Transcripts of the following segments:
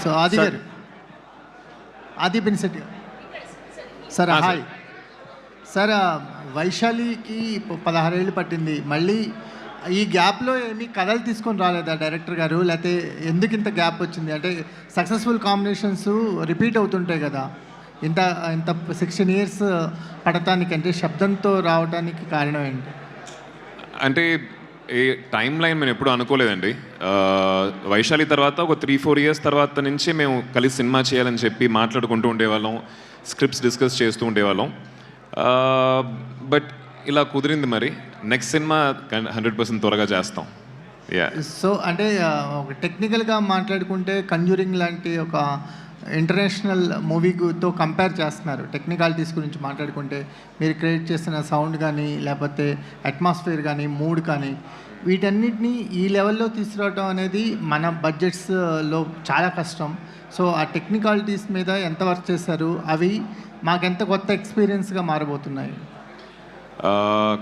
So Aadi గారు, ఆది పినిశెట్టి గారు సార్, హాయ్ సార్. వైశాలికి 16 ఏళ్ళు పట్టింది. మళ్ళీ ఈ గ్యాప్లో ఏమీ కథలు తీసుకొని రాలేదా డైరెక్టర్ గారు? లేకపోతే ఎందుకు ఇంత గ్యాప్ వచ్చింది? అంటే సక్సెస్ఫుల్ కాంబినేషన్స్ రిపీట్ అవుతుంటాయి కదా, ఇంత ఇంత 16 years పడటానికి, అంటే శబ్దంతో రావడానికి కారణం ఏంటి? అంటే ఏ టైం లైన్ మేము ఎప్పుడు అనుకోలేదండి. వైశాలి తర్వాత ఒక 3-4 years తర్వాత నుంచి మేము కలిసి సినిమా చేయాలని చెప్పి మాట్లాడుకుంటూ ఉండేవాళ్ళం, స్క్రిప్ట్స్ డిస్కస్ చేస్తూ ఉండేవాళ్ళం. బట్ ఇలా కుదిరింది. మరి నెక్స్ట్ సినిమా 100% త్వరగా చేస్తాం. సో అంటే ఒక టెక్నికల్గా మాట్లాడుకుంటే కంజూరింగ్ లాంటి ఒక ఇంటర్నేషనల్ మూవీతో కంపేర్ చేస్తున్నారు. టెక్నికాలిటీస్ గురించి మాట్లాడుకుంటే మీరు క్రియేట్ చేసిన సౌండ్ కానీ, లేకపోతే అట్మాస్ఫియర్ కానీ, మూడ్ కానీ, వీటన్నిటినీ ఈ లెవెల్లో తీసుకురావడం అనేది మన బడ్జెట్స్లో చాలా కష్టం. సో ఆ టెక్నికాలిటీస్ మీద ఎంత వర్క్ చేశారు? అవి మాకెంత కొత్త ఎక్స్పీరియన్స్గా మారబోతున్నాయి?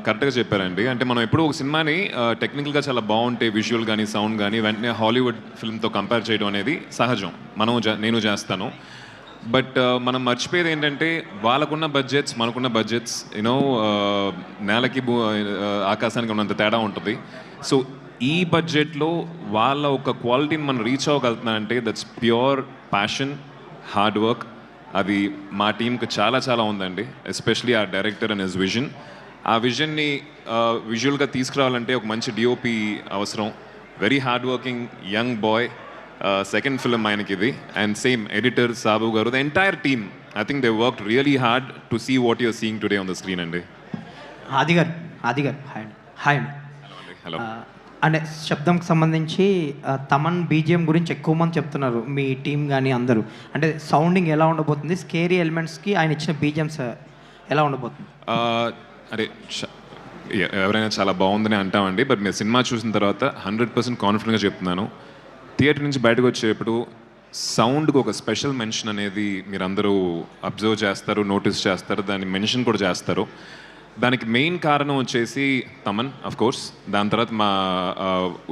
కరెక్ట్గా చెప్పారండి. అంటే మనం ఎప్పుడు ఒక సినిమాని టెక్నికల్గా చాలా బాగుంటే, విజువల్ కానీ సౌండ్ కానీ, వెంటనే హాలీవుడ్ ఫిల్మ్తో కంపేర్ చేయడం అనేది సహజం. నేను చేస్తాను. బట్ మనం మర్చిపోయేది ఏంటంటే వాళ్ళకున్న బడ్జెట్స్, మనకున్న బడ్జెట్స్ నేలకి ఆకాశానికి ఉన్నంత తేడా ఉంటుంది. సో ఈ బడ్జెట్లో వాళ్ళ ఒక క్వాలిటీని మనం రీచ్ అవ్వగలుగుతున్నామంటే that's pure passion, hard work. అది మా టీంకి చాలా చాలా ఉందండి. ఎస్పెషలీ ఆ డైరెక్టర్ అండ్ హిస్ విజన్. ఆ విజన్ని విజువల్గా తీసుకురావాలంటే ఒక మంచి డిఓపి అవసరం. Very hard working young boy. Second film ఆయనకి ఇది. And same editor Sabu garu, the entire team, I think they worked really hard to see what you're seeing today on the screen అండి. Adi garu hi అండి. Hello. అంటే శబ్దంకి సంబంధించి Thaman BGM గురించి ఎక్కువ మంది చెప్తున్నారు, మీ టీం కానీ అందరూ. అంటే సౌండింగ్ ఎలా ఉండబోతుంది, స్కేరీ ఎలిమెంట్స్కి ఆయన ఇచ్చిన బీజిఎమ్స్ ఎలా ఉండబోతుంది? అరే ఎవరైనా చాలా బాగుందని అంటామండి. బట్ మీరు సినిమా చూసిన తర్వాత 100% కాన్ఫిడెంట్గా చెప్తున్నాను. థియేటర్ నుంచి బయటకు వచ్చేటప్పుడు సౌండ్కి ఒక స్పెషల్ మెన్షన్ అనేది మీరందరూ అబ్జర్వ్ చేస్తారు, నోటీస్ చేస్తారు, దాన్ని మెన్షన్ కూడా చేస్తారు. దానికి మెయిన్ కారణం వచ్చేసి తమన్ ఆఫ్ కోర్స్. దాని తర్వాత మా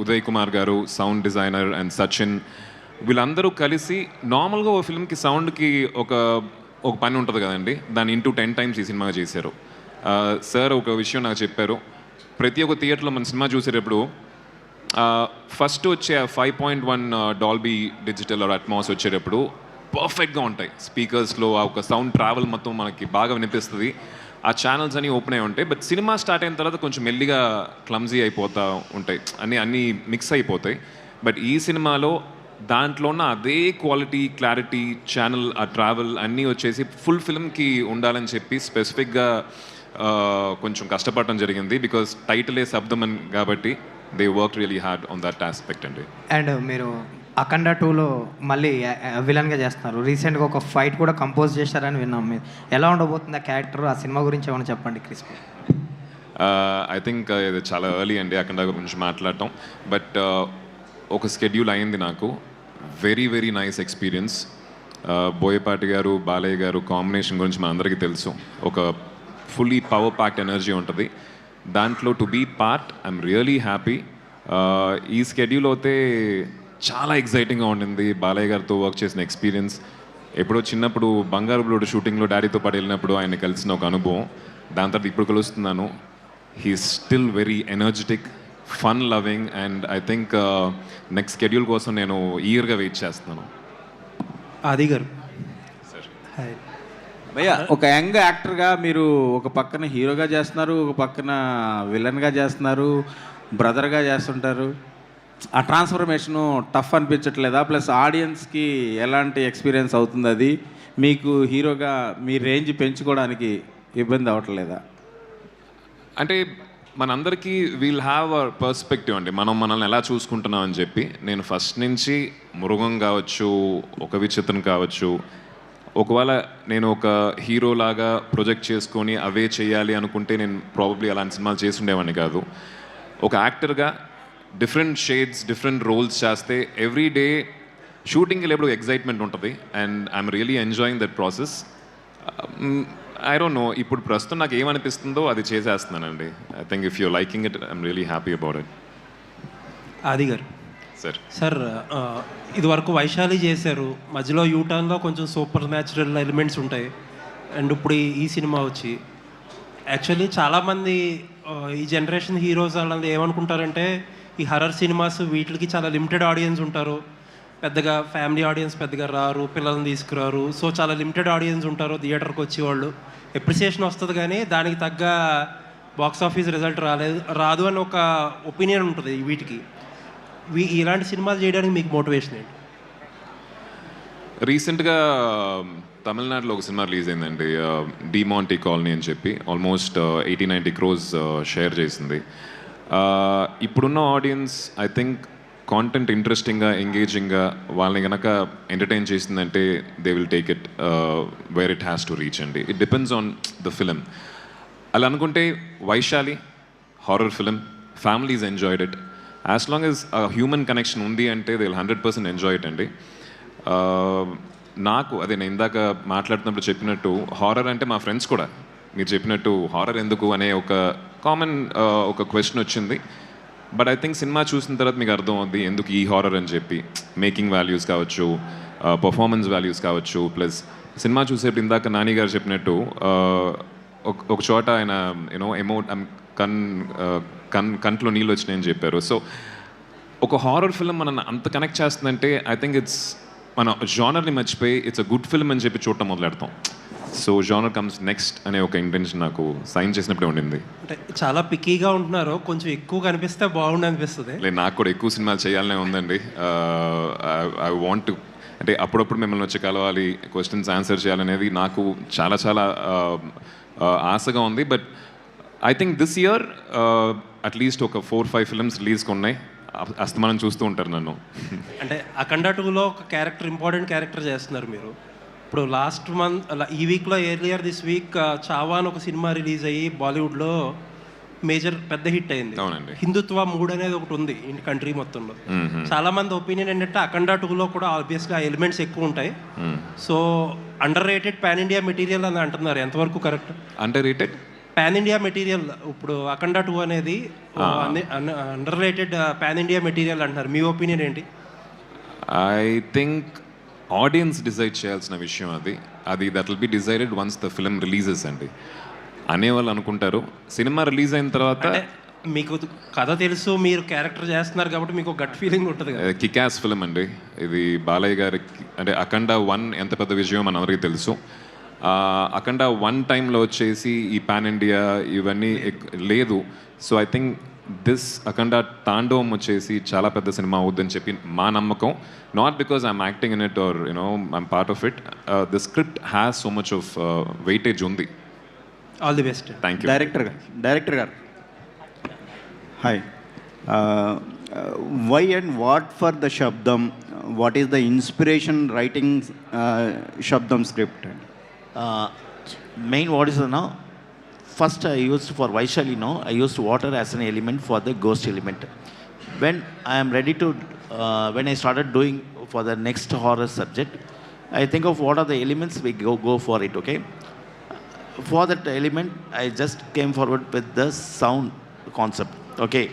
ఉదయ్ కుమార్ గారు, సౌండ్ డిజైనర్, అండ్ సచిన్, వీళ్ళందరూ కలిసి నార్మల్గా ఒక ఫిల్మ్కి సౌండ్కి ఒక పని ఉంటుంది కదండి, దాన్ని ఇంటూ 10 times ఈ సినిమా చేశారు. సార్ ఒక విషయం నాకు చెప్పారు. ప్రతి ఒక్క థియేటర్లో మన సినిమా చూసేటప్పుడు ఫస్ట్ వచ్చే 5.1 డాల్బీ డిజిటల్ ఆర్ అట్మాస్ వచ్చేటప్పుడు పర్ఫెక్ట్గా ఉంటాయి. స్పీకర్స్లో ఆ ఒక సౌండ్ ట్రావెల్ మొత్తం మనకి బాగా వినిపిస్తుంది. ఆ ఛానల్స్ అన్నీ ఓపెన్ అయి ఉంటాయి. బట్ సినిమా స్టార్ట్ అయిన తర్వాత కొంచెం మెల్లిగా క్లమ్జీ అయిపోతూ ఉంటాయి, అన్నీ మిక్స్ అయిపోతాయి. బట్ ఈ సినిమాలో దాంట్లో ఉన్న అదే క్వాలిటీ, క్లారిటీ, ఛానల్, ఆ ట్రావెల్ అన్నీ వచ్చేసి ఫుల్ ఫిల్మ్కి ఉండాలని చెప్పి స్పెసిఫిక్గా కొంచెం కష్టపడటం జరిగింది. బికాస్ టైటిలే శబ్దం అని కాబట్టి they work really hard on that aspect అండి. అండ్ మీరు అఖండ 2లో మళ్ళీ విలన్గా చేస్తున్నారు. రీసెంట్గా ఒక ఫైట్ కూడా కంపోజ్ చేశారని విన్నాం. మీరు ఎలా ఉండబోతుంది ఆ క్యారెక్టర్? ఆ సినిమా గురించి ఏమైనా చెప్పండి క్రిస్పీ. ఐ థింక్ ఇది చాలా ఎర్లీ అండి అఖండ గురించి మాట్లాడటం. బట్ ఒక స్కెడ్యూల్ అయింది నాకు. Very very nice experience. Boyapati గారు, బాలయ్య గారు కాంబినేషన్ గురించి మన అందరికీ తెలుసు. ఒక ఫుల్లీ పవర్ ప్యాక్డ్ ఎనర్జీ ఉంటుంది దాంట్లో. To be part I'm really happy. ఈ స్కెడ్యూల్ అయితే చాలా ఎక్సైటింగ్గా ఉండింది. బాలయ్య గారితో వర్క్ చేసిన ఎక్స్పీరియన్స్, ఎప్పుడో చిన్నప్పుడు బంగారు బ్లూడ్ షూటింగ్లో డాడీతో పాటు వెళ్ళినప్పుడు ఆయన కలిసిన ఒక అనుభవం. దాని తర్వాత ఇప్పుడు కలుస్తున్నాను. He still very energetic, fun loving, and I think next schedule కోసం నేను ఈగర్గా వెయిట్ చేస్తున్నాను. ఆది గారు సార్, హాయ్ భయ్యా, ఒక యంగ్ యాక్టర్గా మీరు ఒక పక్కన హీరోగా చేస్తున్నారు, ఒక పక్కన విలన్గా చేస్తున్నారు, బ్రదర్గా చేస్తుంటారు. ఆ ట్రాన్స్ఫర్మేషను టఫ్ అనిపించట్లేదా? ప్లస్ ఆడియన్స్కి ఎలాంటి ఎక్స్పీరియన్స్ అవుతుంది? అది మీకు హీరోగా మీ రేంజ్ పెంచుకోవడానికి ఇబ్బంది అవ్వట్లేదా? అంటే మనందరికీ వీల్ హ్యావ్ అ పర్స్పెక్టివ్ అండి, మనల్ని ఎలా చూసుకుంటున్నాం అని చెప్పి. నేను ఫస్ట్ నుంచి మృగం కావచ్చు, ఒక విచిత్రం కావచ్చు, ఒకవేళ నేను ఒక హీరోలాగా ప్రొజెక్ట్ చేసుకొని అవే చేయాలి అనుకుంటే నేను ప్రాబబ్లీ అలాంటి సినిమాలు చేసి ఉండేవాడిని కాదు. ఒక యాక్టర్గా డిఫరెంట్ షేడ్స్, డిఫరెంట్ రోల్స్ చేస్తే ఎవ్రీ డే షూటింగ్కి వెళ్ళేప్పుడు ఎగ్జైట్మెంట్ ఉంటుంది. And I'm really enjoying that process. I don't know, ఇప్పుడు ప్రస్తుతం నాకు ఏమనిపిస్తుందో అది చేసేస్తున్నానండి. I think if you're liking it I'm really happy about it. Aadi garu sir sir ఇదివరకు వైశాలి చేశారు, మధ్యలో యూటర్న్లో కొంచెం సూపర్ న్యాచురల్ ఎలిమెంట్స్ ఉంటాయి, అండ్ ఇప్పుడు ఈ సినిమా వచ్చి యాక్చువల్లీ చాలామంది ఈ జనరేషన్ హీరోస్ వాళ్ళందరూ ఏమనుకుంటారంటే ఈ హర్రర్ సినిమాస్ వీటికి చాలా లిమిటెడ్ ఆడియన్స్ ఉంటారు, పెద్దగా ఫ్యామిలీ ఆడియన్స్ పెద్దగా రారు, పిల్లల్ని తీసుకురారు, సో చాలా లిమిటెడ్ ఆడియన్స్ ఉంటారు థియేటర్కి వచ్చేవాళ్ళు, ఎప్రిసియేషన్ వస్తుంది కానీ దానికి తగ్గ బాక్స్ ఆఫీస్ రిజల్ట్ రాదు అని ఒక ఒపీనియన్ ఉంటుంది వీటికి. ఇలాంటి సినిమాలు చేయడానికి మీకు మోటివేషన్ ఏంటి? రీసెంట్గా తమిళనాడులో ఒక సినిమా రిలీజ్ అయిందండి, డిమాంటీ కాలనీ అని చెప్పి, ఆల్మోస్ట్ 80-90 crores షేర్ చేసింది. ఇప్పుడున్న ఆడియన్స్ ఐ థింక్ కాంటెంట్ ఇంట్రెస్టింగ్గా ఎంగేజింగ్గా వాళ్ళని కనుక ఎంటర్టైన్ చేసిందంటే they will take it where it has to reach అండి. It depends on the film. అలా అనుకుంటే Vaishali horror film, families enjoyed it. As long as human connection ఉంది అంటే దే విల్ 100% ఎంజాయ్ ఇట్ అండి. నాకు అదే నేను ఇందాక మాట్లాడుతున్నప్పుడు చెప్పినట్టు హారర్ అంటే మా ఫ్రెండ్స్ కూడా మీరు చెప్పినట్టు హారర్ ఎందుకు అనే ఒక కామన్ ఒక క్వశ్చన్ వచ్చింది. బట్ ఐ థింక్ సినిమా చూసిన తర్వాత మీకు అర్థం అవుద్ది ఎందుకు ఈ హారర్ అని చెప్పి. మేకింగ్ వాల్యూస్ కావచ్చు, పర్ఫార్మెన్స్ వాల్యూస్ కావచ్చు, ప్లస్ సినిమా చూసేప్పుడు ఇందాక నాని గారు చెప్పినట్టు ఒక చోట ఆయన కంట్లో నీళ్ళు వచ్చినాయని చెప్పారు. సో ఒక హారర్ ఫిల్మ్ మనం అంత కనెక్ట్ చేస్తుందంటే ఐ థింక్ ఇట్స్ మన జానర్ని మర్చిపోయి ఇట్స్ అ గుడ్ ఫిల్మ్ అని చెప్పి చూడటం మొదలెడతాం. సో జానర్ కమ్స్ నెక్స్ట్ అనే ఒక ఇంటెన్షన్ నాకు సైన్ చేసినప్పుడే ఉండింది. అంటే చాలా పిక్కీగా ఉంటున్నారు, కొంచెం ఎక్కువ కనిపిస్తే బాగుండు అనిపిస్తుంది. లేదు, నాకు కూడా ఎక్కువ సినిమాలు చేయాలనే ఉందండి. ఐ వాంట్ టు అంటే అప్పుడప్పుడు మిమ్మల్ని వచ్చి కలవాలి, క్వశ్చన్స్ ఆన్సర్ చేయాలనేది నాకు చాలా చాలా ఆశగా ఉంది. But I think this year at least ఒక 4-5 ఫిల్మ్స్ రిలీజ్కి ఉన్నాయి. అస్తమానం చూస్తూ ఉంటారు నన్ను. అంటే అఖండ 2లో ఒక క్యారెక్టర్, ఇంపార్టెంట్ క్యారెక్టర్ చేస్తున్నారు మీరు. ఇప్పుడు లాస్ట్ మంత్ ఈ వీక్లో ఎర్లియర్ దిస్ వీక్ చావా అని ఒక సినిమా రిలీజ్ అయ్యి బాలీవుడ్లో మేజర్ పెద్ద హిట్ అయింది. అవునండి. హిందుత్వ మూడ్ అనేది ఒకటి ఉంది కంట్రీ మొత్తంలో. చాలా మంది ఒపీనియన్ ఏంటంటే అఖండ 2లో కూడా ఆబ్వియస్గా ఎలిమెంట్స్ ఎక్కువ ఉంటాయి. So under rated pan India material అని అంటున్నారు, ఎంతవరకు correct? Under rated pan India material ఇప్పుడు అఖండ 2 అనేది under rated pan India material అంటున్నారు, మీ ఒపీనియన్ ఏంటి? ఐ థింక్ ఆడియన్స్ డిసైడ్ చేయాల్సిన విషయం అది that will be decided once the film releases అండి. అనేవాళ్ళు అనుకుంటారు సినిమా రిలీజ్ అయిన తర్వాత. మీకు కథ తెలుసు, మీరు క్యారెక్టర్ చేస్తున్నారు కాబట్టి మీకు గట్ ఫీలింగ్ ఉంటుంది కదా. కికాస్ ఫిల్మ్ అండి ఇది. బాలయ్య గారికి అంటే అఖండ 1 ఎంత పెద్ద విజయం మన అందరికీ తెలుసు. అఖండ 1 టైంలో వచ్చేసి ఈ పాన్ ఇండియా ఇవన్నీ లేదు. So I think this Akhanda Thandavam వచ్చేసి చాలా పెద్ద సినిమా అవుద్దని చెప్పి మా నమ్మకం. Not because I'm acting in it or I'm part of it. The script has so much of weightage ఉంది. All the best. Thank you. Director garu hi. Why and what for the Sabdham? What is the inspiration writing Sabdham script? Main what is now, first I used for Vaishali, I used water as an element for the ghost element. When I am ready to when I started doing for the next horror subject, I think of what are the elements, we go for it. Okay, for that element I just came forward with the sound concept. Okay,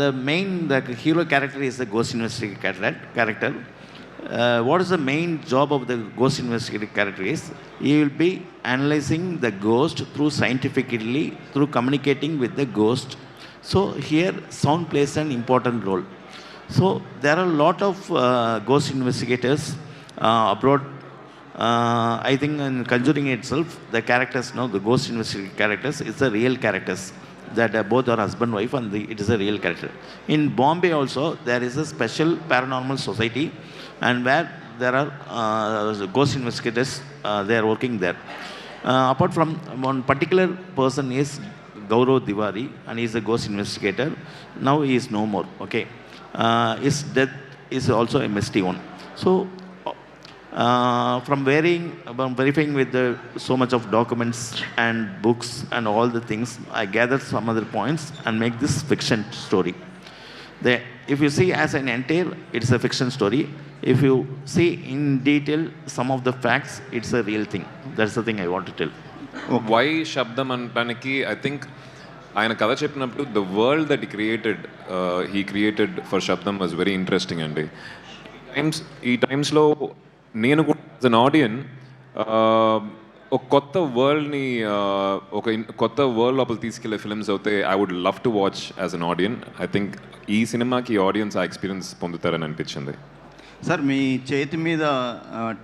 the hero character is the ghost investigator character. What is the main job of the ghost investigator character is he will be analyzing the ghost through scientifically, through communicating with the ghost. So here sound plays an important role. So there are a lot of ghost investigators abroad. I think in Conjuring itself, the characters the ghost investigator characters is the real characters, that both are husband wife, and it is a real character. In Bombay also there is a special paranormal society, and where there are ghost investigators, they are working there. Apart from one particular person is Gaurav Tiwari, and he is a ghost investigator. Now he is no more. Okay, his death is also a misty one. So from verifying with so much of documents and books and all the things, I gathered some other points and make this fiction story. If you see as an entire, it's a fiction story. If you see in detail some of the facts, it's a real thing. That's the thing I want to tell. Why Sabdham అనడానికి I think ఆయన కథ చెప్పినప్పుడు the world that he created for Sabdham was very interesting అండి. ఈ టైమ్స్లో నేను కూడా as an ఆడియన్ ఒక కొత్త వరల్డ్ని కొత్త వరల్డ్ లోపల తీసుకెళ్లే ఫిల్మ్స్ అయితే I would love to watch as an audience. I think ఈ సినిమాకి ఆడియన్స్ ఆ ఎక్స్పీరియన్స్ పొందుతారని అనిపించింది. సార్ మీ చేతి మీద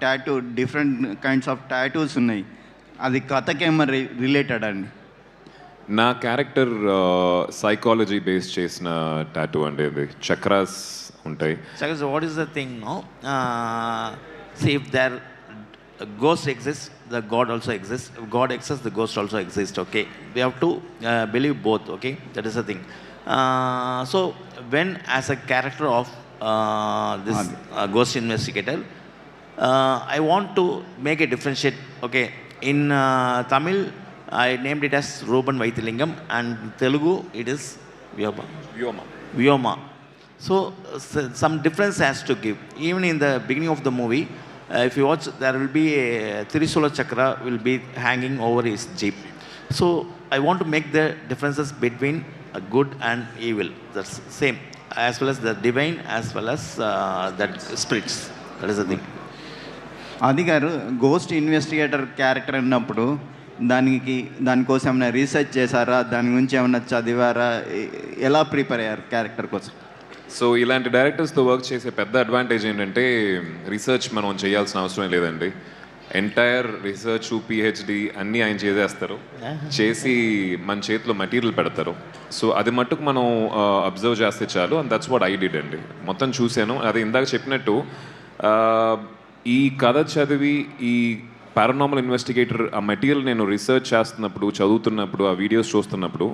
tattoo different kinds of tattoos ఉన్నాయి, అది కథకేమో రిలేటెడ్ అండి? నా క్యారెక్టర్ సైకాలజీ బేస్ చేసిన టాటూ అండి. అది చక్రాస్ ఉంటాయి. So what is the thing, no? See, if there ghost exists, the God also exists. If God exists, the ghost also exists. Okay, we have to believe both. Okay, that is the thing. So when as a character of this ghost investigator, I want to make a differentiate. Okay, in Tamil I named it as Ruban Vaithilingam, and Telugu it is Vyoma. So some difference has to give. Even in the beginning of the movie, if you watch, there will be a Trisula Chakra will be hanging over his jeep. So I want to make the differences between good and evil. That's same, as well as the divine, as well as that spirits. That is the thing. అది గారు ghost investigator character అన్నప్పుడు దానికోసం ఏమైనా research చేశారా? దాని గురించి ఏమైనా చదివారా? ఎలా ప్రిపేర్ అయ్యారు క్యారెక్టర్ కోసం? సో ఇలాంటి డైరెక్టర్స్తో వర్క్ చేసే పెద్ద అడ్వాంటేజ్ ఏంటంటే రీసెర్చ్ మనం చేయాల్సిన అవసరం లేదండి. ఎంటైర్ రీసెర్చ్ పిహెచ్డి అన్నీ ఆయన చేసేస్తారు, చేసి మన చేతిలో మెటీరియల్ పెడతారు. సో అది మట్టుకు మనం అబ్జర్వ్ చేస్తే చాలు. And that's what I did అండి. మొత్తం చూశాను. అది ఇందాక చెప్పినట్టు ఈ కథ చదివి ఈ పారానార్మల్ ఇన్వెస్టిగేటర్ ఆ మెటీరియల్ నేను రీసెర్చ్ చేస్తున్నప్పుడు, చదువుతున్నప్పుడు, ఆ వీడియోస్ చూస్తున్నప్పుడు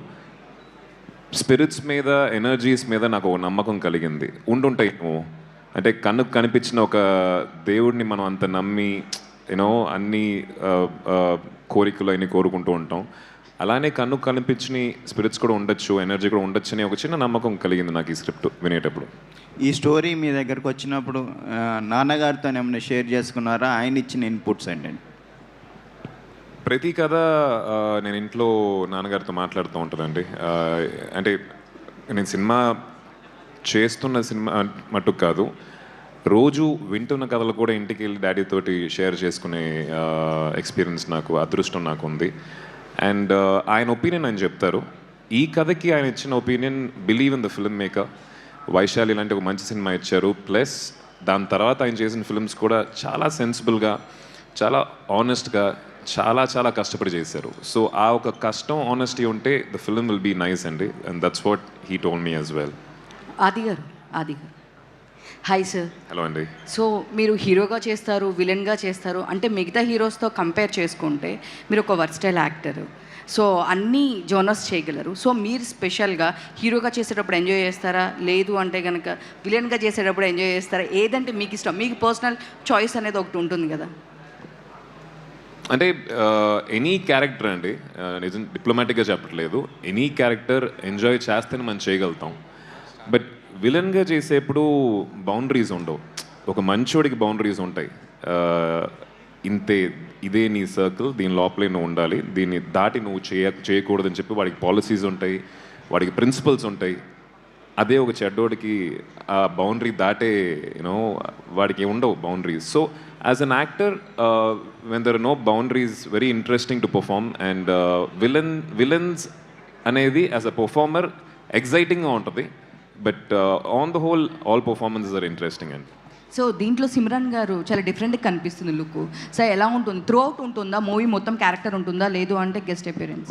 స్పిరిట్స్ మీద, ఎనర్జీస్ మీద నాకు ఒక నమ్మకం కలిగింది. ఉండుంటాయి అంటే కన్నుకు కనిపించిన ఒక దేవుడిని మనం అంత నమ్మి యూనో అన్ని కోరికలు అన్నీ కోరుకుంటూ ఉంటాం. అలానే కన్నుకు కనిపించిన స్పిరిట్స్ కూడా ఉండొచ్చు, ఎనర్జీ కూడా ఉండొచ్చు అని ఒక చిన్న నమ్మకం కలిగింది నాకు ఈ స్క్రిప్ట్ వినేటప్పుడు. ఈ స్టోరీ మీ దగ్గరకు వచ్చినప్పుడు నాన్నగారితో ఏమైనా షేర్ చేసుకున్నారా? ఆయన ఇచ్చిన ఇన్పుట్స్ ఏంటండి? ప్రతి కథ నేను ఇంట్లో నాన్నగారితో మాట్లాడుతూ ఉంటానండి. అంటే నేను సినిమా మట్టుకు కాదు, రోజు వింటున్న కథలు కూడా ఇంటికి వెళ్ళి డాడీతోటి షేర్ చేసుకునే ఎక్స్పీరియన్స్ అదృష్టం నాకు ఉంది. అండ్ ఆయన ఒపీనియన్ ఆయన చెప్తారు. ఈ కథకి ఆయన ఇచ్చిన opinion believe in the film maker. Vaishali లాంటి ఒక మంచి సినిమా ఇచ్చారు. ప్లస్ దాని తర్వాత ఆయన చేసిన ఫిల్మ్స్ కూడా చాలా సెన్సిబుల్గా, చాలా ఆనెస్ట్గా, చాలా చాలా కష్టపడి చేశారు. సో ఆ ఒక కష్టం, ఆనెస్టీ ఉంటే the film will be nice అండి. And that's what he told me as well. Aadi garu hi sir. Hello అండి. సో మీరు హీరోగా చేస్తారు, విలన్గా చేస్తారు, అంటే మిగతా హీరోస్తో కంపేర్ చేసుకుంటే మీరు ఒక వర్స్టైల్ యాక్టర్. సో అన్ని జోనర్స్ చేయగలరు. సో మీరు స్పెషల్గా హీరోగా చేసేటప్పుడు ఎంజాయ్ చేస్తారా, లేదు అంటే కనుక విలన్గా చేసేటప్పుడు ఎంజాయ్ చేస్తారా? ఏదంటే మీకు ఇష్టం? మీకు పర్సనల్ చాయిస్ అనేది ఒకటి ఉంటుంది కదా. అంటే ఎనీ క్యారెక్టర్ అండి, నిజం డిప్లొమాటిక్గా చెప్పట్లేదు, ఎనీ క్యారెక్టర్ ఎంజాయ్ చేస్తేనే మనం చేయగలుగుతాం. బట్ విలన్గా చేసేప్పుడు బౌండరీస్ ఉండవు. ఒక మంచోడికి బౌండరీస్ ఉంటాయి. ఇదే నీ సర్కిల్, దీని లోపలే నువ్వు ఉండాలి, దీన్ని దాటి నువ్వు చేయకూడదని చెప్పి వాడికి పాలసీస్ ఉంటాయి, వాడికి ప్రిన్సిపల్స్ ఉంటాయి. అదే ఒక చెడ్డోడికి ఆ బౌండరీ దాటే వాడికి ఉండవు boundaries. So as an actor when there are no boundaries, very interesting to perform. And villains అనేది యాజ్ అ పర్ఫార్మర్ ఎగ్జైటింగ్గా ఉంటుంది. But on the whole all performances are interesting అండి. సో దీంట్లో సిమ్రాన్ గారు చాలా డిఫరెంట్గా కనిపిస్తుంది లుక్. సో ఎలా ఉంటుంది? త్రూ అవుట్ ఉంటుందా మూవీ మొత్తం క్యారెక్టర్ ఉంటుందా, లేదు అంటే గెస్ట్ అపియరెన్స్?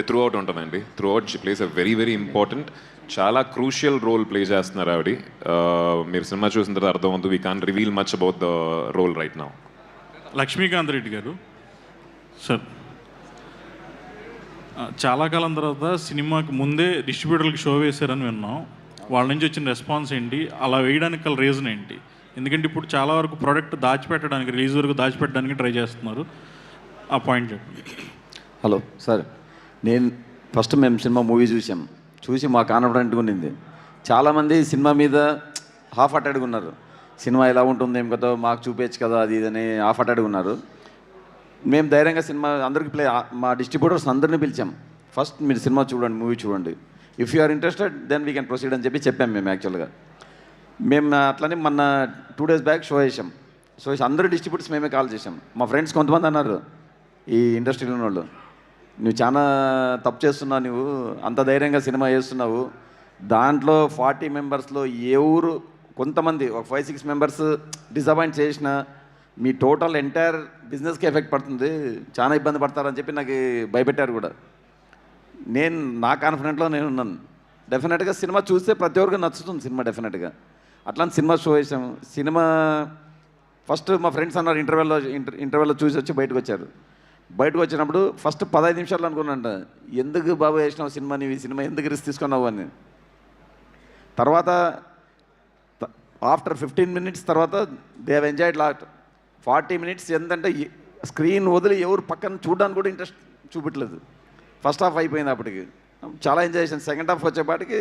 త్రూ అవుట్ ఉంటుందండి. Throughout she plays a very very important, చాలా క్రూషియల్ రోల్ ప్లే చేస్తున్నారు ఆవిడ. మీరు సినిమా చూసిన తర్వాత అర్థమవుతుంది. We can reveal much about the role right now. Lakshmikanth Reddy garu sir, చాలా కాలం తర్వాత సినిమాకి ముందే డిస్ట్రిబ్యూటర్లకు షో వేశారని విన్నాం. వాళ్ళ నుంచి వచ్చిన రెస్పాన్స్ ఏంటి? అలా వేయడానికి గల రీజన్ ఏంటి? ఎందుకంటే ఇప్పుడు చాలా వరకు ప్రోడక్ట్ దాచిపెట్టడానికి, రిలీజ్ వరకు దాచిపెట్టడానికి ట్రై చేస్తున్నారు. ఆ పాయింట్ చెప్పండి. హలో సార్, మేము సినిమా మూవీ చూసి మా కాన్ఫిడెంట్గా ఉండింది. చాలామంది సినిమా మీద హాఫ్ అటెడ్గా ఉన్నారు. సినిమా ఎలా ఉంటుంది ఏం కదా, మాకు చూపించచ్చు కదా, అది ఇదని హాఫ్ అటెడ్గా ఉన్నారు. మేము ధైర్యంగా సినిమా అందరికీ మా డిస్ట్రిబ్యూటర్స్ అందరినీ పిలిచాం. ఫస్ట్ మీరు సినిమా చూడండి, మూవీ చూడండి. If you are interested then we can proceed అని చెప్పి చెప్పాం మేము. యాక్చువల్గా మేము అట్లనే మొన్న 2 days బ్యాక్ షో వేసాం. అందరూ డిస్ట్రిబ్యూటర్స్ మేమే కాల్ చేసాం. మా ఫ్రెండ్స్ కొంతమంది అన్నారు, ఈ ఇండస్ట్రీలో ఉన్న వాళ్ళు, నువ్వు చాలా తప్పు చేస్తున్నావు, నువ్వు అంత ధైర్యంగా సినిమా చేస్తున్నావు, దాంట్లో 40 మెంబర్స్లో ఎవరు కొంతమంది ఒక 5-6 మెంబర్స్ డిసప్పాయింట్ చేసిన మీ టోటల్ ఎంటైర్ బిజినెస్కి ఎఫెక్ట్ పడుతుంది, చాలా ఇబ్బంది పడతారని చెప్పి నాకు భయపెట్టారు కూడా. నేను నా కాన్ఫిడెంట్లో నేను ఉన్నాను. డెఫినెట్గా సినిమా చూస్తే ప్రతి ఒక్కరికి నచ్చుతుంది సినిమా డెఫినెట్గా. అట్లాంటి సినిమా షో వేసాము. సినిమా ఫస్ట్ మా ఫ్రెండ్స్ అన్నారు ఇంటర్వెల్లో చూసి వచ్చి బయటకు వచ్చారు. బయటకు వచ్చినప్పుడు ఫస్ట్ 15 నిమిషాలు అనుకున్నాంట, ఎందుకు బాబు వేసినావు సినిమా, నీవు ఈ సినిమా ఎందుకు రిస్క్ తీసుకున్నావు అని. తర్వాత ఆఫ్టర్ 15 minutes తర్వాత they have enjoyed lot. 40 minutes ఏంటంటే స్క్రీన్ వదిలి ఎవరు పక్కన చూడడానికి కూడా ఇంట్రెస్ట్ చూపించలేదు. ఫస్ట్ హాఫ్ అయిపోయింది అప్పటికి, చాలా ఎంజాయ్ చేశాను. సెకండ్ హాఫ్ వచ్చేపాటికి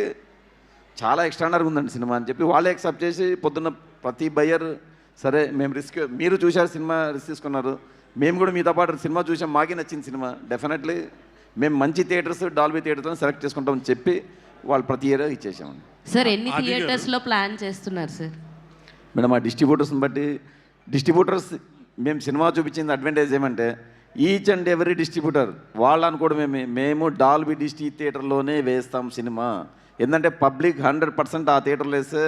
చాలా ఎక్స్ట్రానర్గా ఉందండి సినిమా అని చెప్పి వాళ్ళే యాక్సెప్ట్ చేసి పొద్దున్న ప్రతి బయ్యర్ సరే మేము రిస్క్, మీరు చూశారు సినిమా, రిస్క్ తీసుకున్నారు, మేము కూడా మీతో పాటు సినిమా చూసాం, మాకే నచ్చింది సినిమా, డెఫినెట్లీ మేము మంచి థియేటర్స్ డాల్బీ థియేటర్స్లో సెలెక్ట్ చేసుకుంటామని చెప్పి వాళ్ళు ప్రతి ఇయర్ ఇచ్చేసామండి. సార్ ఎన్ని థియేటర్స్లో ప్లాన్ చేస్తున్నారు సార్? మేడం ఆ డిస్ట్రిబ్యూటర్స్ని బట్టి, డిస్ట్రిబ్యూటర్స్ మేము సినిమా చూపించింది అడ్వాంటేజ్ ఏమంటే ఈచ్ అండ్ ఎవ్రీ డిస్ట్రిబ్యూటర్ వాళ్ళు అనుకోవడం మేము డాల్బీ థియేటర్లోనే వేస్తాం సినిమా. ఎందుకంటే పబ్లిక్ 100% ఆ థియేటర్లో వేస్తే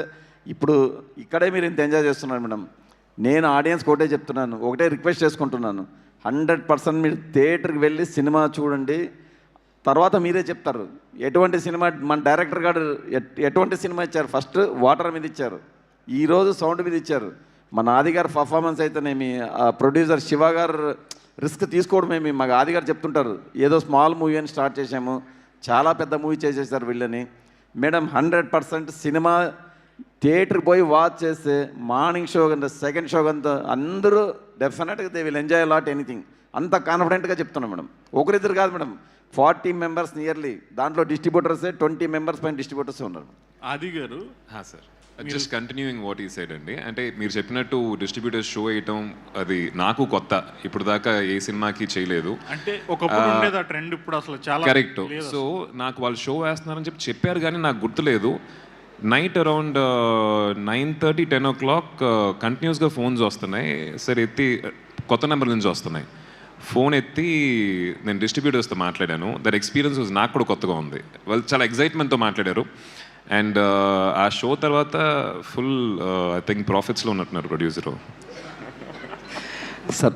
ఇప్పుడు ఇక్కడే మీరు ఇంత ఎంజాయ్ చేస్తున్నారు మేడం. నేను ఆడియన్స్కి ఒకటే చెప్తున్నాను, ఒకటే రిక్వెస్ట్ చేసుకుంటున్నాను, 100% మీరు థియేటర్కి వెళ్ళి సినిమా చూడండి, తర్వాత మీరే చెప్తారు ఎటువంటి సినిమా. మన డైరెక్టర్ గారు ఎటువంటి సినిమా ఇచ్చారు, ఫస్ట్ వాటర్ మీద ఇచ్చారు, ఈరోజు సౌండ్ మీద ఇచ్చారు. మన ఆది గారు పర్ఫార్మెన్స్ అయితేనేమి, ప్రొడ్యూసర్ శివ గారు రిస్క్ తీసుకోవడమేమి, మాకు ఆది గారు చెప్తుంటారు, ఏదో స్మాల్ మూవీ అని స్టార్ట్ చేసాము, చాలా పెద్ద మూవీ చేసేసారు వీళ్ళని. మేడం 100% సినిమా థియేటర్కి పోయి వాచ్ చేస్తే మార్నింగ్ షో కంటే సెకండ్ షో కంటే అందరూ డెఫినెట్గా they will enjoy lot anything. అంత కాన్ఫిడెంట్గా చెప్తున్నాం మేడం. ఒకరిద్దరు కాదు మేడం, 40 members నియర్లీ, దాంట్లో డిస్ట్రిబ్యూటర్సే 20 members పైన డిస్ట్రిబ్యూటర్సే ఉన్నారు. ఆది garu sir just continuing what ఈ సైడ్ అండి, అంటే మీరు చెప్పినట్టు డిస్ట్రిబ్యూటర్స్ షో వేయటం అది నాకు కొత్త, ఇప్పుడు దాకా ఏ సినిమాకి చేయలేదు. అంటే ఒకప్పుడు ఉండేది ఆ ట్రెండ్, ఇప్పుడు అసలు చాలా కరెక్ట్. సో నాకు వాళ్ళు షో వేస్తున్నారని చెప్పారు కానీ నాకు గుర్తులేదు. నైట్ అరౌండ్ 9:30, 10 o'clock కంటిన్యూస్గా ఫోన్స్ వస్తున్నాయి. సరే ఎత్తి కొత్త నెంబర్ నుంచి వస్తున్నాయి. ఫోన్ ఎత్తి నేను డిస్ట్రిబ్యూటర్స్తో మాట్లాడాను. దట్ ఎక్స్పీరియన్స్ నాకు కూడా కొత్తగా ఉంది. వాళ్ళు చాలా ఎగ్జైట్మెంట్తో మాట్లాడారు. అండ్ ఆ షో తర్వాత ఫుల్ ఐ థింక్ ప్రాఫిట్స్లో ఉన్నట్టున్నారు ప్రొడ్యూసరు. సార్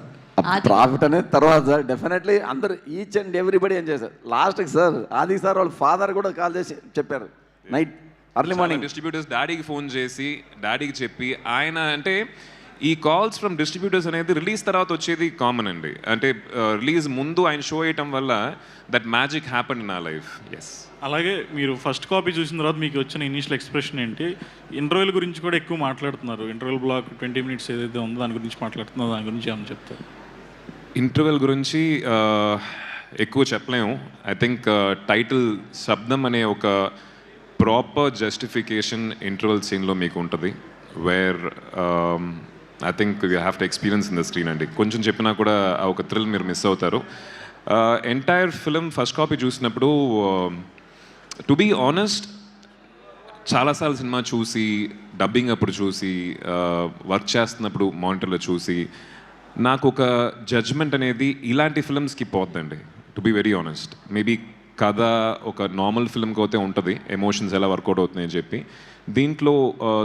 ప్రాఫిట్ అనేది తర్వాత డెఫినెట్లీ అందరూ ఈచ్ అండ్ ఎవ్రీబడి ఏం చేశారు. లాస్ట్కి సార్ ఆది సార్ వాళ్ళ ఫాదర్ కూడా కాల్ చేసి చెప్పారు నైట్ అర్లీ మార్నింగ్. డిస్ట్రిబ్యూటర్స్ డాడీకి ఫోన్ చేసి డాడీకి చెప్పి ఆయన అంటే ఈ కాల్స్ ఫ్రమ్ డిస్ట్రిబ్యూటర్స్ అనేది రిలీజ్ తర్వాత వచ్చేది కామన్ అండి. అంటే రిలీజ్ ముందు ఆయన షో వేయటం వల్ల that magic happen in our life. Yes. అలాగే మీరు ఫస్ట్ కాపీ చూసిన తర్వాత మీకు వచ్చిన ఇనిషియల్ ఎక్స్ప్రెషన్ ఏంటి? ఇంటర్వ్యూల గురించి కూడా ఎక్కువ మాట్లాడుతున్నారు. ఇంటర్వ్యూల్ బ్లాక్ 20 minutes ఏదైతే ఉందో దాని గురించి మాట్లాడుతున్నారు, దాని గురించి ఏమని చెప్తారు? ఇంటర్వెల్ గురించి ఎక్కువ చెప్పలేము. ఐ థింక్ టైటిల్ శబ్దం అనే ఒక ప్రాపర్ జస్టిఫికేషన్ ఇంటర్వెల్ సీన్లో మీకు ఉంటుంది. Where I think you have to experience in the screen అండి. కొంచెం చెప్పినా కూడా ఆ ఒక థ్రిల్ మీరు మిస్ అవుతారు. ఎంటైర్ ఫిలిం ఫస్ట్ కాపీ చూసినప్పుడు టు బీ ఆనెస్ట్ చాలాసార్లు సినిమా చూసి, డబ్బింగ్ అప్పుడు చూసి, వర్క్ చేస్తున్నప్పుడు మానిటర్లో చూసి నాకు ఒక జడ్జ్మెంట్ అనేది ఇలాంటి ఫిల్మ్స్కి పోతుందండి. To be very honest, maybe కథ ఒక నార్మల్ ఫిల్మ్కి అయితే ఉంటుంది, ఎమోషన్స్ ఎలా వర్కౌట్ అవుతున్నాయని చెప్పి. దీంట్లో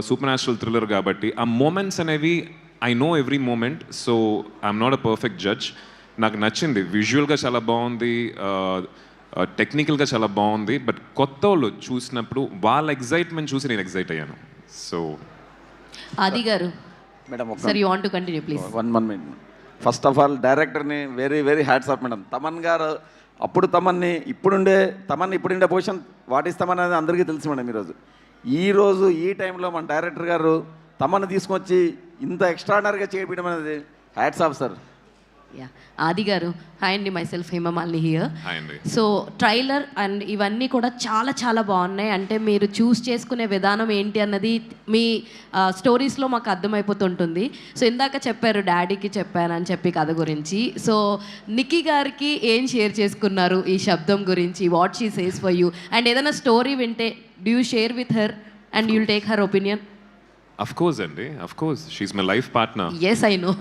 సూపర్ న్యాచురల్ థ్రిల్లర్ కాబట్టి ఆ మూమెంట్స్ అనేవి I know every moment. So I'm not a perfect judge. నాకు నచ్చింది, విజువల్గా చాలా బాగుంది, టెక్నికల్గా చాలా బాగుంది. బట్ కొత్త వాళ్ళు చూసినప్పుడు వాళ్ళ ఎగ్జైట్మెంట్ చూసి నేను ఎగ్జైట్ అయ్యాను. So Aadi garu madam sir you want to continue please. One minute. First of all డైరెక్టర్ని very very hats off madam. Thaman garu అప్పుడు తమన్ని ఇప్పుడుండే పొజిషన్ వాటిస్తామని అనేది అందరికీ తెలుసు మేడం. ఈరోజు ఈ టైంలో మన డైరెక్టర్ గారు తమన్ని తీసుకొచ్చి ఇంత ఎక్స్ట్రాడనరీగా చేయడం అనేది హ్యాట్స్ ఆఫ్ సార్. యా ఆది గారు, హాయ్ అండి, myself Hemamalini here. Hi అండి. సో ట్రైలర్ అండ్ ఇవన్నీ కూడా చాలా చాలా బాగున్నాయి. అంటే మీరు చూస్ చేసుకునే విధానం ఏంటి అన్నది మీ స్టోరీస్లో మాకు అర్థమైపోతుంటుంది. సో ఇందాక చెప్పారు డాడీకి చెప్పానని చెప్పి కథ గురించి. సో నిక్కీ గారికి ఏం షేర్ చేసుకున్నారు ఈ శబ్దం గురించి, what she says for you, and ఏదైనా స్టోరీ వింటే do you share with her and you'll take her opinion? Of course అండి, of course, she's my life partner. Yes I know.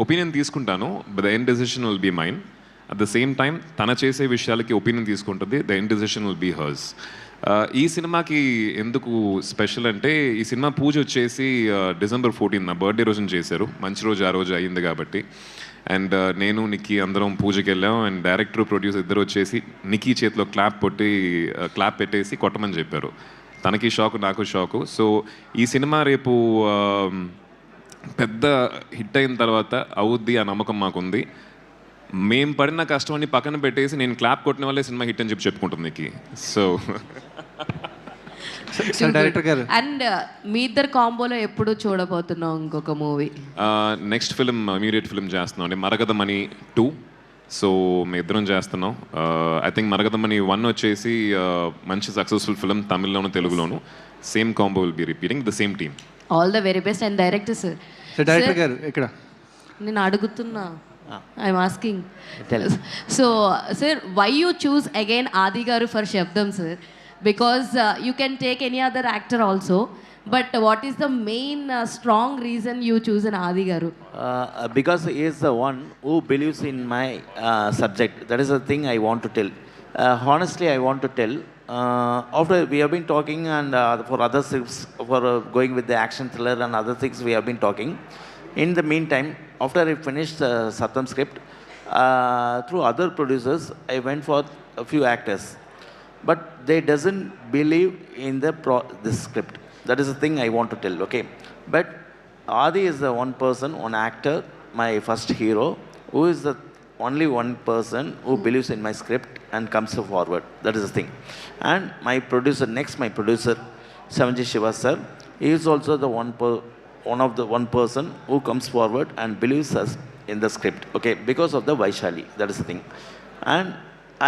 Opinion తీసుకుంటాను, but the end decision will be mine. At the same time తన చేసే విషయాలకి opinion తీసుకుంటుంది, the end decision will be hers. ఈ సినిమాకి ఎందుకు special అంటే, ఈ సినిమా పూజ వచ్చేసి December 14 నా బర్త్డే రోజున చేశారు. మంచి రోజు ఆ రోజు అయ్యింది కాబట్టి. అండ్ నేను నిక్కీ అందరం పూజకి వెళ్ళాం. అండ్ డైరెక్టర్ ప్రొడ్యూసర్ ఇద్దరు వచ్చేసి నిక్కీ చేతిలో క్లాప్ పెట్టేసి కొట్టమని చెప్పారు. తనకి షాకు, నాకు షాకు. సో ఈ సినిమా రేపు పెద్ద హిట్ అయిన తర్వాత అవుద్ది ఆ నమ్మకం మాకుంది. మేము పడిన కష్టం పక్కన పెట్టేసి నేను క్లాప్ కొట్టిన వాళ్ళే సినిమా హిట్ అని చెప్పుకుంటుంది నీకు. సో డైరెక్టర్ గారు, అండ్ మీ ఇద్దరు కాంబోలో ఎప్పుడు చూడబోతున్నాం ఇంకొక movie? Next film immediate film చేస్తున్నాం అండి, మరగదమణి 2. సో మీ ఇద్దరం చేస్తున్నాం. ఐ థింక్ మరగదమణి 1 వచ్చేసి మంచి సక్సెస్ఫుల్ ఫిల్మ్, తమిళ్లోను తెలుగులోను. Same combo will be repeating, the same team. All the very best. And director sir, director garu ఇక్కడ నేను అడుగుతున్నా, I'm asking. So sir, why you choose again Aadi garu for Sabdham sir? Because you can take any other actor also, but what is the main strong reason you choose on Aadi garu? Because he is the one who believes in my subject. That is the thing I want to tell. Honestly, I want to tell. After we have been talking, and for other scripts, for going with the action thriller and other things, we have been talking. In the meantime, after I finished the Satyam script, through other producers, I went for a few actors, but they doesn't believe in this script. That is the thing I want to tell. Okay, but Adi is the one person, one actor, my first hero, who is the only one person who believes in my script and comes forward. That is the thing. And my producer, Savanji Shiva sir, he is also the one person who comes forward and believes us in the script. Okay, because of the Vaishali. That is the thing. And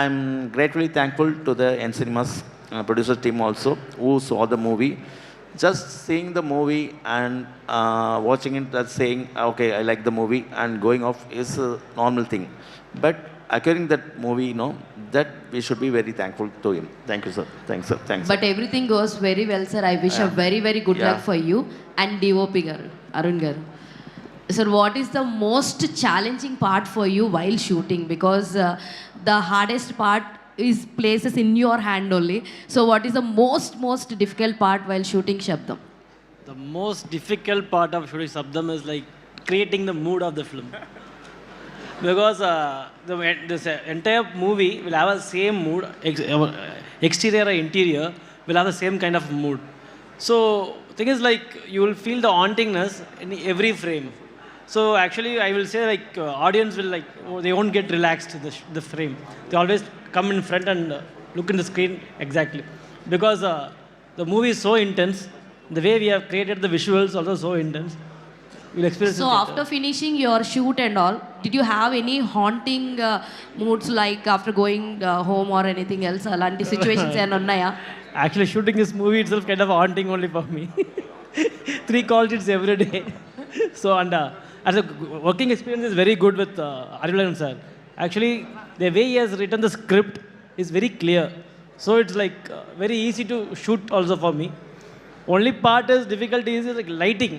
I'm gratefully thankful to the N Cinemas producer team also, who saw the movie. Just seeing the movie and watching it, saying, okay, I like the movie, and going off is a normal thing. But acquiring that movie, that we should be very thankful to him. Thank you, sir. Thanks, sir. Thanks. But everything goes very well, sir. I wish a very, very good luck for you and DOP garu, Arun garu. Sir, what is the most challenging part for you while shooting? Because the hardest part is places in your hand only. So what is the most difficult part while shooting Shabdam? The most difficult part of shooting Shabdam is like creating the mood of the film. Because this entire movie will have the same mood, exterior or interior will have the same kind of mood. So thing is like you will feel the hauntingness in every frame. So actually I will say like audience will like, they won't get relaxed in the frame. They always come in front and look in the screen exactly. Because the movie is so intense, the way we have created the visuals also so intense. You'll experience So it after finishing your shoot and all, did you have any haunting moods like after going home or anything else? Alanti situations and unnaya? Actually shooting this movie itself kind of haunting only for me. 3 call sheets every day. So and as a working experience is very good with Arilan sir. Actually the way he has written the script is very clear. So it's like very easy to shoot also for me. Only part is difficulty is like lighting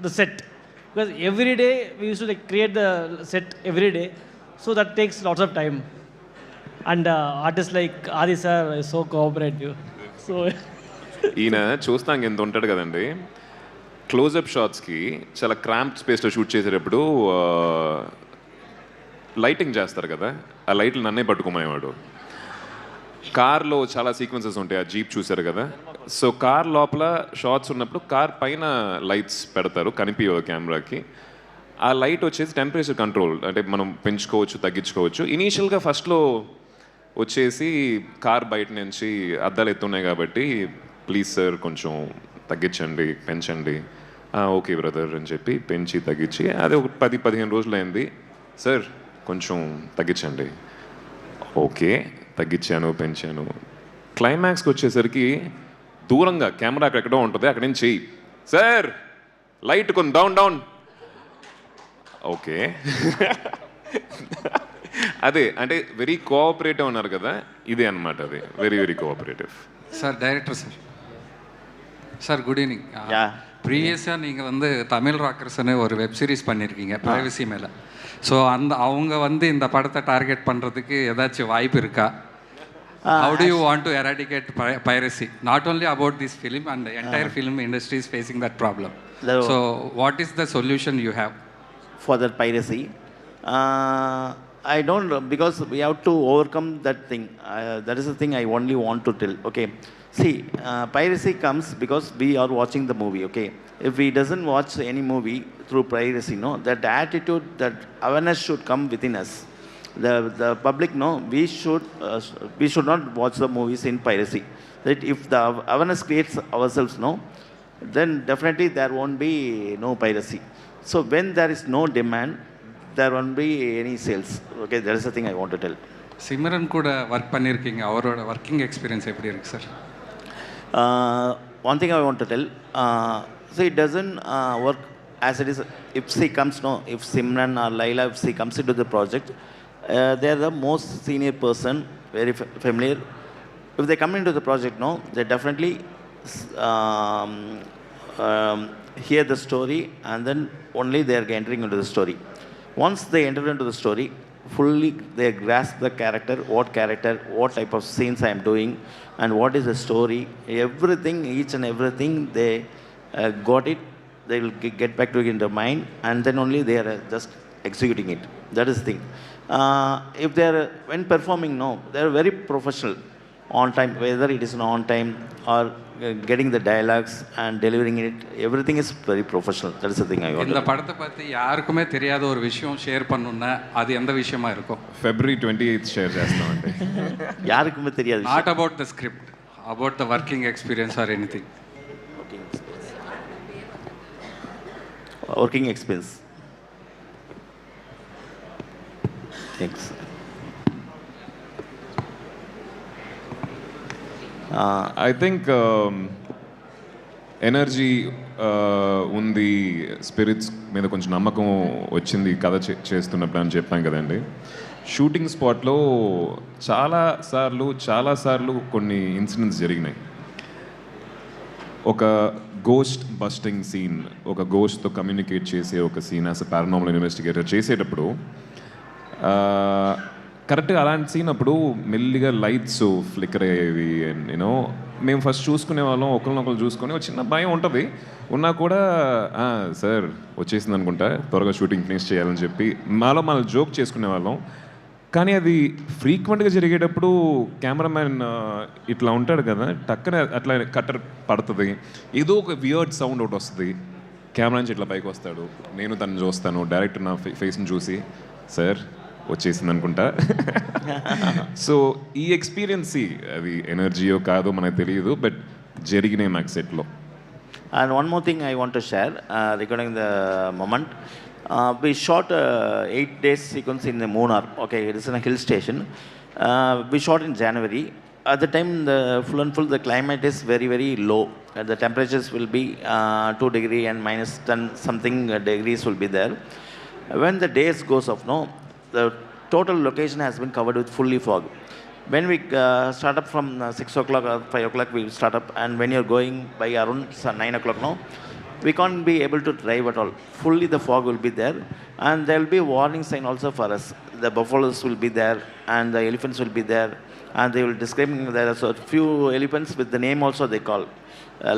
the set. Because every day we used to like create the set every day. So that takes lots of time. And artists like Adi sir is so cooperative. So ఈయన చూస్తాం ఎంత ఉంటాడు కదండి, closeup షాట్స్కి చాలా cramp స్పేస్లో shoot చేసేటప్పుడు lighting చేస్తారు కదా, ఆ లైట్లు నన్నే పట్టుకోమనేవాడు. కార్లో చాలా సీక్వెన్సెస్ ఉంటాయి, ఆ జీప్ చూశారు కదా. సో కార్ లోపల షార్ట్స్ ఉన్నప్పుడు కార్ పైన లైట్స్ పెడతారు, కనిపించవు కెమెరాకి. ఆ లైట్ వచ్చేసి టెంపరేచర్ కంట్రోల్, అంటే మనం పెంచుకోవచ్చు తగ్గించుకోవచ్చు. ఇనీషియల్గా ఫస్ట్లో వచ్చేసి కార్ బయట నుంచి అద్దాలు ఎత్తున్నాయి కాబట్టి ప్లీజ్ సార్ కొంచెం తగ్గించండి పెంచండి ఓకే బ్రదర్ అని చెప్పి పెంచి తగ్గించి అది ఒక 10-15 రోజులు అయింది. సార్ కొంచెం తగ్గించండి. ఓకే తగ్గించాను, పెంచాను. క్లైమాక్స్కి వచ్చేసరికి దూరంగా కెమెరా అక్కడెక్కడో ఉంటుంది, అక్కడి నుంచి చెయ్యి సార్ లైట్ కొంచెం డౌన్. ఓకే అదే అంటే వెరీ కోఆపరేటివ్ అన్నారు కదా, ఇదే అనమాట. అది very cooperative. Sir director sir good evening. ப்ரீவியஸாக நீங்கள் வந்து தமிழ் ராக்கர்ஸ்னு ஒரு வெப் சீரிஸ் பண்ணியிருக்கீங்க ப்ரைவசி மேலே. ஸோ அவங்க வந்து இந்த படத்தை டார்கெட் பண்ணுறதுக்கு ஏதாச்சும் வாய்ப்பு இருக்கா? How to you want to eradicate piracy? Not only about this film and entire film industry is facing that problem. So what is the solution you have for that piracy? I don't know, because we have to overcome that thing. That is the thing I only want to tell. Okay, see, piracy comes because we are watching the movie. Okay, if we doesn't watch any movie through piracy, no, that attitude, that awareness should come within us. The public, no, we should not watch the movies in piracy. That if the awareness creates ourselves, no, then definitely there won't be no piracy. So when there is no demand, there won't be any sales. Okay, that is the thing I want to tell. Simran கூட work பண்ணியிருக்கீங்க, அவரோட working experience எப்படி இருக்குது sir? One thing I want to tell, so it doesn't work as it is. If she comes, no, if Simran or Laila, if she comes into the project, they are the most senior person, very familiar. If they come into the project, no, they definitely hear the story, and then only they are entering into the story. Once they enter into the story, fully they grasp the character, what type of scenes I am doing, and what is the story, everything, each and everything, they got it. They will get back to it in their mind, and then only they are just executing it. That is the thing. If they are, when performing, no, they are very professional, on time, whether it is on time or getting the dialogues and delivering it, everything is very professional. That is the thing I want. இந்த படத்தை பற்றி யாருக்குமே தெரியாத ஒரு விஷயம் share பண்ணணும்னா அது எந்த விஷயமா இருக்கும்? February 28th షేర్ చేస్తామండి. యారుకుమే తెలియదు. Not about the script, about the working experience or anything. Working experience. Thanks. I think energy ఉంది, స్పిరిట్స్ మీద కొంచెం నమ్మకం వచ్చింది కథ చేస్తున్నప్పుడు అని చెప్పాం కదండి. షూటింగ్ స్పాట్లో చాలాసార్లు కొన్ని ఇన్సిడెంట్స్ జరిగినాయి. ఒక గోస్ట్ బస్టింగ్ సీన్, ఒక గోస్ట్తో కమ్యూనికేట్ చేసే ఒక scene as a paranormal investigator చేసేటప్పుడు కరెక్ట్గా అలాంటి సీన్ అప్పుడు మెల్లిగా లైట్స్ ఫ్లిక్కర్ అయ్యేవి. అండ్ యూనో మేము ఫస్ట్ చూసుకునే వాళ్ళం, ఒకరినొకరు చూసుకొని ఒక చిన్న భయం ఉంటుంది. ఉన్నా కూడా సార్ వచ్చేసింది అనుకుంటా, త్వరగా షూటింగ్ ఫినిష్ చేయాలని చెప్పి మనం జోక్ చేసుకునే వాళ్ళం. కానీ అది ఫ్రీక్వెంట్గా జరిగేటప్పుడు కెమెరామ్యాన్ ఇట్లా ఉంటాడు కదా, టక్కన అట్లా కట్టర్ పడుతుంది, ఏదో ఒక వియర్డ్ సౌండ్ ఒకటి వస్తుంది, కెమెరా నుంచి ఇట్లా పైకి వస్తాడు, నేను తను చూస్తాను, డైరెక్టర్ నా ఫేస్ని చూసి సార్ వచ్చేసింది అనుకుంటా. సో ఈ ఎక్స్పీరియన్స్ అది ఎనర్జీయో కాదో మనకు తెలియదు, బట్ జరిగినాయి మాకు సెట్లో. And one more thing I want to share regarding the moment. We shot 8 days sequence in the Munnar. Okay, it is in a hill station. We shot in January. At the time, the full the climate is very low. The temperatures will be 2 degrees and minus 10 something degrees will be there. When the days goes off, no, the total location has been covered with fully fog. When we start up from 6 o'clock or 5 o'clock, we will start up, and when you're going by around 9 o'clock, no, we can't be able to drive at all. Fully the fog will be there, and there will be a warning sign also for us. The buffaloes will be there, and the elephants will be there, and they will describe. There are a few elephants with the name also they call,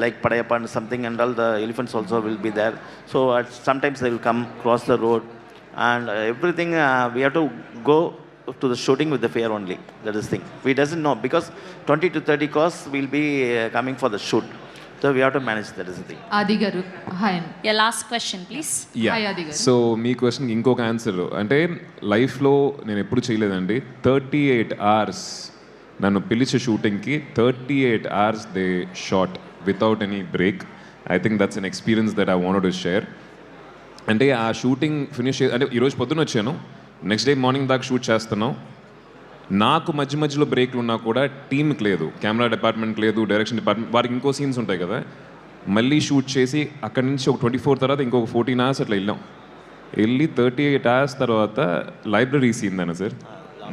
like Padayappa and something, and all the elephants also will be there. So sometimes they will come cross the road, and everything we have to go to the shooting with the fear only. That is the thing. We doesn't know, because 20 to 30 cars will be coming for the shoot. So we have to manage. That is the thing. Adi garu, hi. Your last question, please. Hi, Adi garu. So మీ క్వశ్చన్కి ఇంకొక answer అంటే లైఫ్లో నేను ఎప్పుడు చేయలేదండి. 38 hours నన్ను పిలిచే షూటింగ్కి 38 hours they shot without any break. I think that's an experience that I wanted to share. అంటే ఆ షూటింగ్ ఫినిష్ అంటే ఈరోజు పొద్దున్న వచ్చాను, నెక్స్ట్ డే మార్నింగ్ దాకా షూట్ చేస్తున్నాం. నాకు మధ్య మధ్యలో బ్రేక్లు ఉన్నా కూడా టీంకి లేదు, కెమెరా డిపార్ట్మెంట్ లేదు, డైరెక్షన్ డిపార్ట్మెంట్, వారికి ఇంకో సీన్స్ ఉంటాయి కదా, మళ్ళీ షూట్ చేసి అక్కడి నుంచి ఒక 24 తర్వాత ఇంకొక 14 hours అట్లా వెళ్ళి 38 hours తర్వాత లైబ్రరీ సీన్ దాన్ని సార్,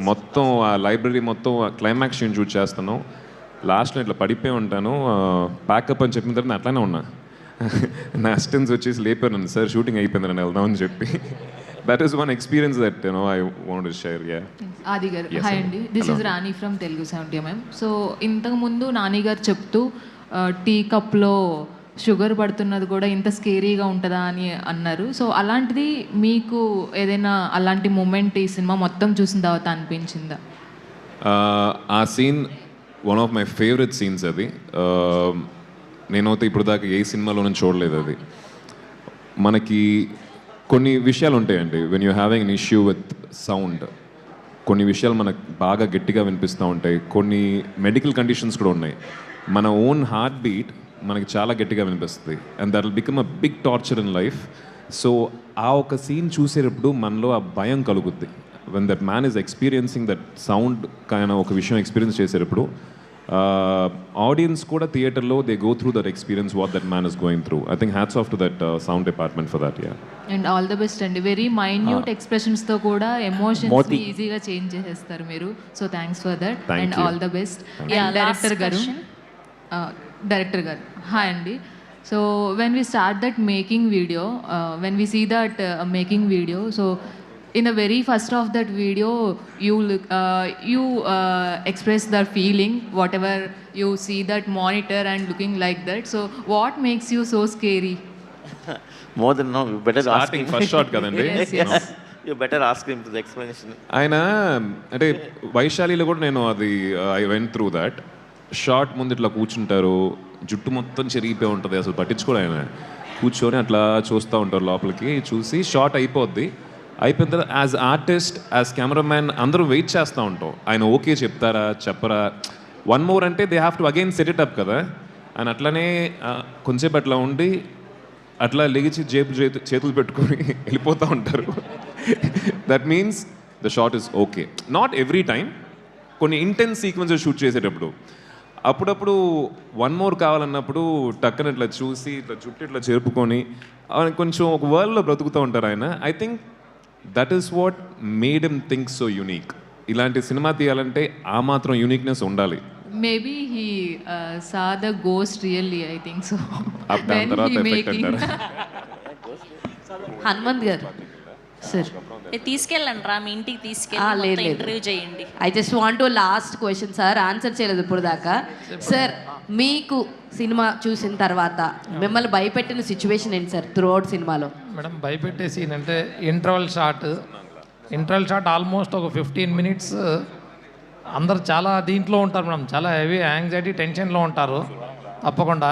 మొత్తం ఆ లైబ్రరీ మొత్తం క్లైమాక్స్ సీన్ షూట్ చేస్తున్నాం. లాస్ట్లో ఇట్లా పడిపోయి ఉంటాను, ప్యాకప్ అని చెప్పిన తర్వాత నేను అట్లానే ఉన్నా. నా అసిస్టెంట్స్ వచ్చేసి లేపారు నన్ను, సార్ షూటింగ్ అయిపోయింది నన్ను వెళ్దామని చెప్పి. That is one experience that I want to share. ఆది గారు హాయ్ అండి, this is Rani from Telugu 70mm. So ఇంతకుముందు నాని గారు చెప్తూ టీ కప్లో షుగర్ పడుతున్నది కూడా ఇంత స్కేరీగా ఉంటుందా అని అన్నారు. సో అలాంటిది మీకు ఏదైనా అలాంటి మూమెంట్ ఈ సినిమా మొత్తం చూసిన తర్వాత అనిపించిందా? ఆ scene one of my favourite scenes అది. నేనైతే ఇప్పుడు దాకా ఏ సినిమాలోనూ చూడలేదు అది. మనకి కొన్ని విషయాలు ఉంటాయండి, when you having an issue with sound, కొన్ని విషయాలు మనకు బాగా గట్టిగా వినిపిస్తూ ఉంటాయి. కొన్ని మెడికల్ కండిషన్స్ కూడా ఉన్నాయి. మన ఓన్ హార్ట్ బీట్ మనకి చాలా గట్టిగా వినిపిస్తుంది, and that will become a big torture in life. So ఆ ఒక సీన్ చూసేటప్పుడు మనలో ఆ భయం కలుగుద్ది. When that man is experiencing that sound కానీ ఒక విషయం ఎక్స్పీరియన్స్ చేసేటప్పుడు ఆడియన్స్ కూడా థియేటర్లో they go through that experience what that man is going through. I think hats off to that sound department for that. And all the best అండి. Very minute ఎక్స్ప్రెషన్స్తో కూడా emotions ఈజీగా చేంజ్ చేసేస్తారు మీరు. So thanks for that and all the best. Director garu hi అండి. So when we start that making video, when we see that making video, so in the very first of that video you express the feeling whatever you see that monitor and looking like that. So what makes you so scary? More than no, you better ask him. First shot కదండి. Yes. You better ask him to the explanation. ఆయన అంటే వైశాలిలో కూడా నేను అది I went through that short. ముందు ఇట్లా కూర్చుంటారు, జుట్టు మొత్తం చెరిగిపోయి ఉంటుంది, అసలు పట్టించుకోడు ఆయన. కూర్చొని అట్లా చూస్తూ ఉంటారు, లోపలికి చూసి షార్ట్ అయిపోద్ది. అయిపోయిన తర్వాత యాజ్ ఆర్టిస్ట్, యాజ్ కెమెరామ్యాన్ అందరూ వెయిట్ చేస్తూ ఉంటాం, ఆయన ఓకే చెప్తారా చెప్పరా, వన్ మోర్ అంటే they have to again set it up కదా. ఆయన అట్లనే కొంచెంసేపు అట్లా ఉండి అట్లా లెగిచి చేతులు పెట్టుకొని వెళ్ళిపోతూ ఉంటారు. That means the short is okay. Not every time, కొన్ని ఇంటెన్స్ సీక్వెన్సెస్ షూట్ చేసేటప్పుడు అప్పుడప్పుడు వన్ మోర్ కావాలన్నప్పుడు టక్కన ఇట్లా చూసి ఇట్లా చుట్టూ ఇట్లా చేరుపుకొని కొంచెం ఒక వరల్డ్లో బ్రతుకుతూ ఉంటారు ఆయన. I think that is what made him think so unique. ఇలాంటి సినిమా తీయాలంటే ఆ మాత్రం యూనిక్నెస్ ఉండాలి. Maybe he saw the ghost really, I think so. దాని తర్వాత ఎఫెక్ట్ అంటారు. హనుమంత్ గారు సార్ తీసుకెళ్ళండి రా, మీ ఇంటికి తీసుకెళ్ళి ఇంటర్వ్యూ చేయండి. I just want to last question sir, answer చేయలేదు ఇప్పుడు దాకా. సార్ మీకు సినిమా చూసిన తర్వాత మిమ్మల్ని భయపెట్టిన సిచ్యువేషన్ ఏంటి సార్ త్రూ అవుట్ సినిమాలో? మేడం భయపెట్టే సీన్ అంటే ఇంటర్వల్ షాట్ ఆల్మోస్ట్ ఒక 15 minutes అందరు చాలా దీంట్లో ఉంటారు మేడం, చాలా హెవీ యాంగ్జైటీ టెన్షన్లో ఉంటారు తప్పకుండా.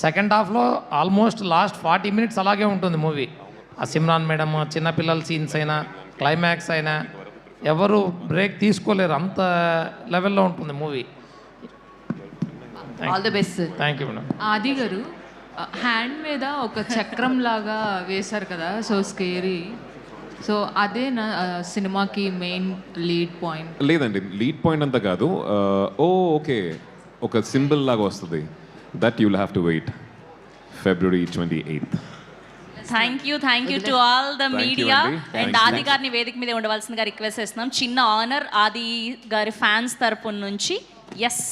సెకండ్ హాఫ్లో ఆల్మోస్ట్ లాస్ట్ 40 minutes అలాగే ఉంటుంది మూవీ. ఆ సిమ్రాన్ మేడం చిన్నపిల్లల సీన్స్ అయినా క్లైమాక్స్ అయినా ఎవరు బ్రేక్ తీసుకోలేరు, అంత లెవెల్లో ఉంటుంది movie. All the best. Thank you madam. ఆది గారు హ్యాండ్ మీద ఒక చక్రం లాగా వేశారు కదా, సో స్కేరీ. సో అదే నా సినిమాకి మెయిన్ లీడ్ పాయింట్? లేదండి, లీడ్ పాయింట్ అంతా కాదు. ఓకే, ఒక సింబల్ లాగా వస్తుంది. That you will have to wait February 28th. Thank you to all the media. And Adi గారిని వేదిక మీద ఉండవలసిందిగా రిక్వెస్ట్ చేస్తున్నాం. చిన్న ఆనర్ ఆది గారి ఫ్యాన్స్ తరపు నుంచి. ఎస్.